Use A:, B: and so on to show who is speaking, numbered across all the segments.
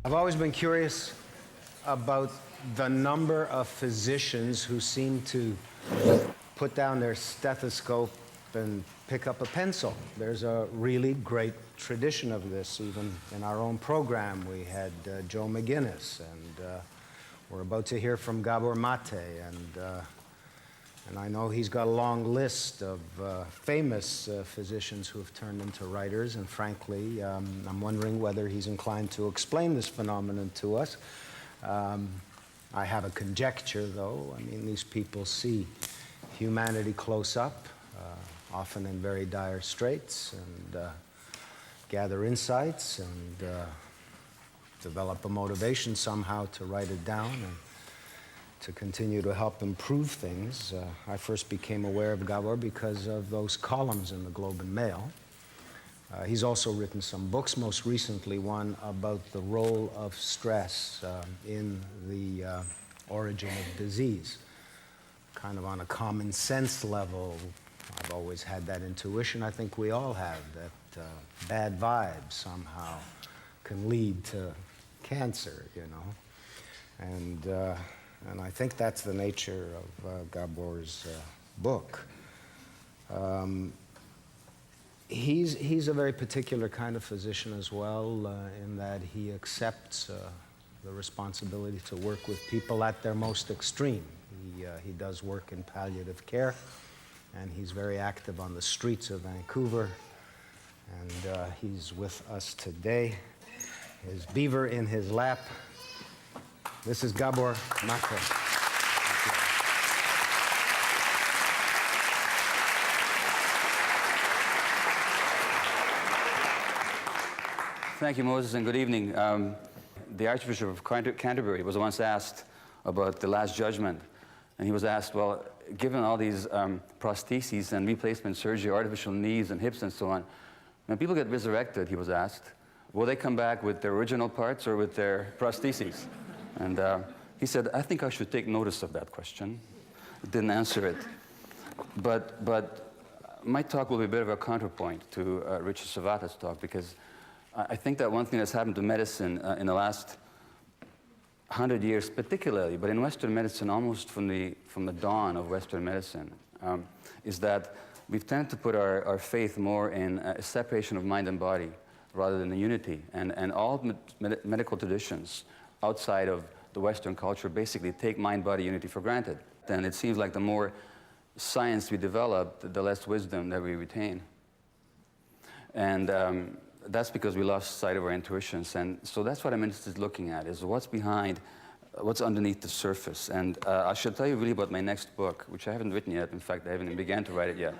A: I've always been curious about the number of physicians who seem to put down their stethoscope and pick up a pencil. There's a really great tradition of this. Even in our own program, we had Joe McGinnis, and we're about to hear from Gabor Mate, and I know he's got a long list of famous physicians who have turned into writers, and frankly, I'm wondering whether he's inclined to explain this phenomenon to us. I have a conjecture, though. I mean, these people see humanity close up, often in very dire straits, and gather insights and develop a motivation somehow to write it down and to continue to help improve things. I first became aware of Gabor because of those columns in the Globe and Mail. He's also written some books, most recently one about the role of stress in the origin of disease. Kind of on a common sense level, I've always had that intuition, I think we all have, that bad vibes somehow can lead to cancer, you know. And I think that's the nature of Gabor's book. He's a very particular kind of physician as well, in that he accepts the responsibility to work with people at their most extreme. He does work in palliative care, and he's very active on the streets of Vancouver, and he's with us today. His beaver in his lap. This is Gabor Mate.
B: Thank you, Moses, and good evening. The Archbishop of Canterbury was once asked about the Last Judgment, and he was asked, well, given all these prostheses and replacement surgery, artificial knees and hips and so on, when people get resurrected, he was asked, will they come back with their original parts or with their prostheses? And he said, I think I should take notice of that question. Didn't answer it. But my talk will be a bit of a counterpoint to Richard Savata's talk, because I think that one thing that's happened to medicine in the last 100 years particularly, but in Western medicine almost from the dawn of Western medicine, is that we've tended to put our faith more in a separation of mind and body rather than the unity. And all medical traditions outside of the Western culture basically take mind-body unity for granted. And it seems like the more science we develop, the less wisdom that we retain. And that's because we lost sight of our intuitions. And so that's what I'm interested in looking at, is what's behind, what's underneath the surface. And I should tell you really about my next book, which I haven't written yet. In fact, I haven't even begun to write it yet.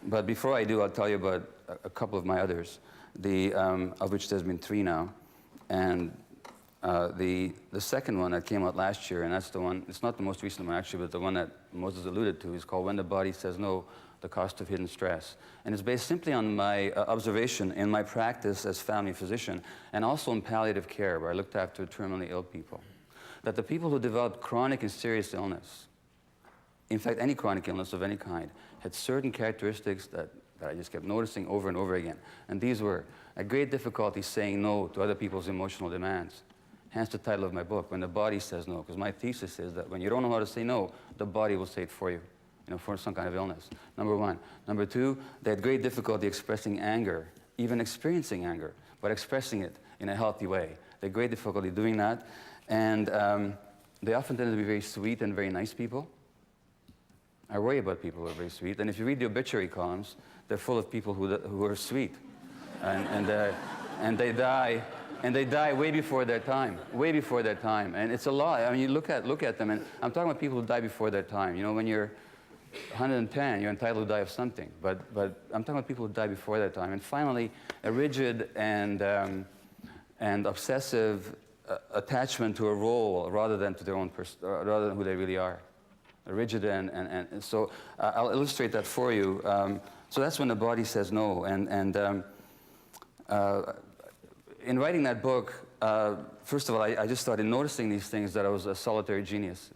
B: But before I do, I'll tell you about a couple of my others, of which there's been 3 now. And the second one that came out last year, and that's the one, it's not the most recent one actually, but the one that Moses alluded to, is called When the Body Says No, The Cost of Hidden Stress. And it's based simply on my observation in my practice as family physician, and also in palliative care, where I looked after terminally ill people, that the people who developed chronic and serious illness, in fact any chronic illness of any kind, had certain characteristics that I just kept noticing over and over again. And these were a great difficulty saying no to other people's emotional demands. Hence the title of my book, When the Body Says No, because my thesis is that when you don't know how to say no, the body will say it for you, for some kind of illness, number one. Number two, they had great difficulty expressing anger, even experiencing anger, but expressing it in a healthy way. They had great difficulty doing that, and they often tended to be very sweet and very nice people. I worry about people who are very sweet, and if you read the obituary columns, they're full of people who are sweet, and they die. And they die way before their time, and it's a lot. I mean, you look at them, and I'm talking about people who die before their time. You know, when you're 110, you're entitled to die of something, but I'm talking about people who die before their time. And finally, a rigid and obsessive attachment to a role rather than to their own rather than who they really are. A rigid and so I'll illustrate that for you. So that's When the Body Says No, and in writing that book, first of all, I just started noticing these things, that I was a solitary genius,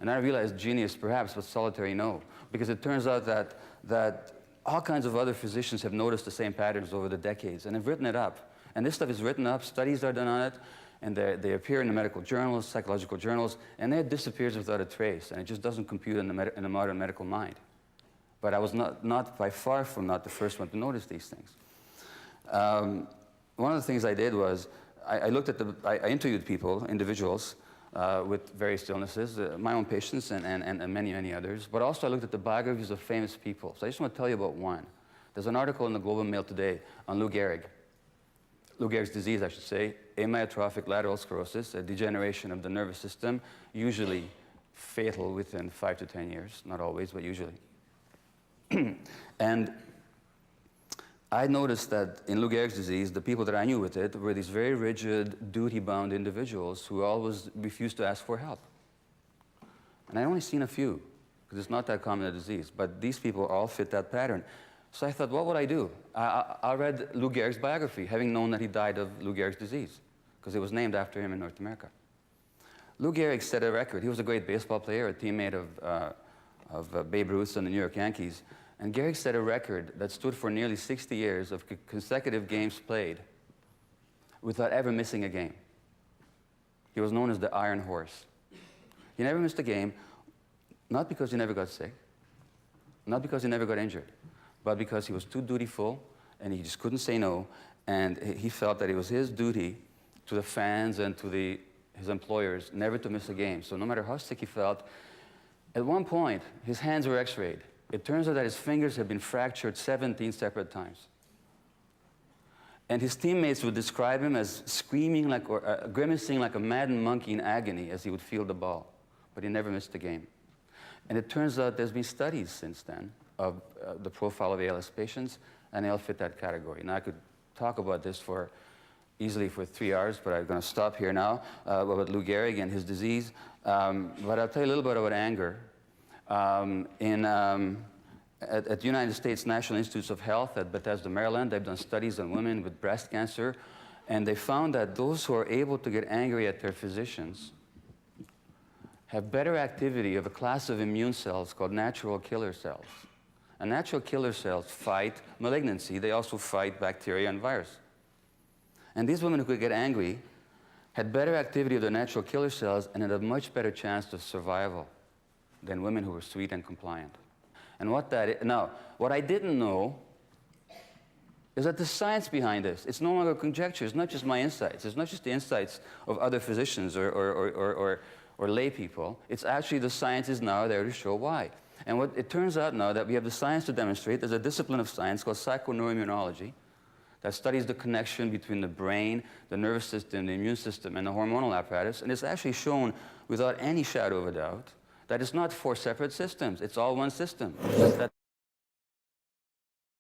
B: and I realized genius perhaps, but solitary no, because it turns out that all kinds of other physicians have noticed the same patterns over the decades and have written it up. And this stuff is written up, studies are done on it, and they appear in the medical journals, psychological journals, and then it disappears without a trace, and it just doesn't compute in the modern medical mind. But I was not by far from not the first one to notice these things. One of the things I did was, I interviewed people, individuals, with various illnesses, my own patients and many, many others, but also I looked at the biographies of famous people. So I just want to tell you about one. There's an article in the Globe and Mail today on Lou Gehrig. Lou Gehrig's disease, I should say, amyotrophic lateral sclerosis, a degeneration of the nervous system, usually fatal within 5 to 10 years, not always, but usually. And I noticed that in Lou Gehrig's disease, the people that I knew with it were these very rigid, duty-bound individuals who always refused to ask for help. And I'd only seen a few, because it's not that common a disease, but these people all fit that pattern. So I thought, what would I do? I read Lou Gehrig's biography, having known that he died of Lou Gehrig's disease, because it was named after him in North America. Lou Gehrig set a record. He was a great baseball player, a teammate of Babe Ruth and the New York Yankees. And Gehrig set a record that stood for nearly 60 years of consecutive games played without ever missing a game. He was known as the Iron Horse. He never missed a game, not because he never got sick, not because he never got injured, but because he was too dutiful and he just couldn't say no, and he felt that it was his duty to the fans and to his employers never to miss a game. So no matter how sick he felt, at one point, his hands were x-rayed. It turns out that his fingers had been fractured 17 separate times. And his teammates would describe him as screaming like, or grimacing like a maddened monkey in agony as he would field the ball. But he never missed a game. And it turns out there's been studies since then of the profile of ALS patients, and they all fit that category. Now, I could talk about this easily for 3 hours, but I'm going to stop here now about Lou Gehrig and his disease. But I'll tell you a little bit about anger. At the United States National Institutes of Health at Bethesda, Maryland, they've done studies on women with breast cancer, and they found that those who are able to get angry at their physicians have better activity of a class of immune cells called natural killer cells. And natural killer cells fight malignancy. They also fight bacteria and virus. And these women who could get angry had better activity of their natural killer cells and had a much better chance of survival than women who were sweet and compliant. And what I didn't know is that the science behind this, it's no longer conjecture. It's not just my insights. It's not just the insights of other physicians or lay people. It's actually the science is now there to show why. And what it turns out now that we have the science to demonstrate, there's a discipline of science called psychoneuroimmunology that studies the connection between the brain, the nervous system, the immune system, and the hormonal apparatus. And it's actually shown without any shadow of a doubt that it's not 4 separate systems. It's all one system. It's just that